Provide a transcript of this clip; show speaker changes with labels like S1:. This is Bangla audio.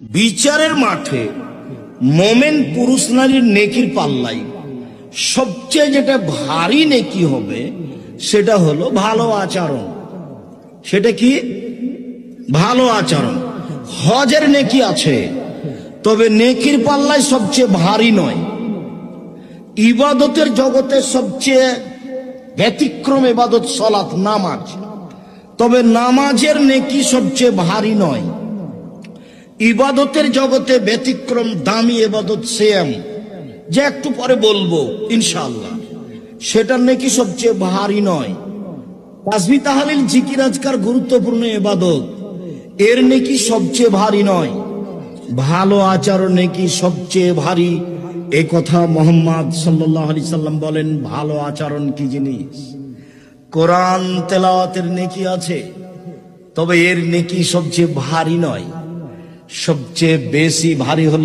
S1: বিচারের মাঠে মোমেন পুরুষ নারীর নেকির পাল্লাই সবচেয়ে যেটা ভারী নেকি হবে সেটা হলো ভালো আচরণ। সেটা কি? ভালো আচরণ। হজের নেকি আছে, তবে নেকির পাল্লায় সবচেয়ে ভারী নয়। ইবাদতের জগতে সবচেয়ে ব্যতিক্রম ইবাদত সালাত, নামাজ, তবে নামাজের নেকি সবচেয়ে ভারী নয়। ইবাদতের জগতে ব্যতিক্রম দামি ইবাদত সিয়াম, যে একটু পরে বলবো ইনশাআল্লাহ, সেটার নেকি সবচেয়ে ভারী নয়। তাসবিহ তাহলিল জিকির আজকার গুরুত্বপূর্ণ ইবাদত, এর নেকি সবচেয়ে ভারী নয়। ভালো আচরণ নেকি সবচেয়ে ভারী। এই কথা মুহাম্মদ সাল্লাল্লাহু আলাইহি সাল্লাম বলেন। ভালো আচরণ কি জিনিস? কোরআন তেলাওয়াতের নেকি আছে, তবে এর নেকি সবচেয়ে ভারী নয়। সবচেয়ে বেশি ভারী হলো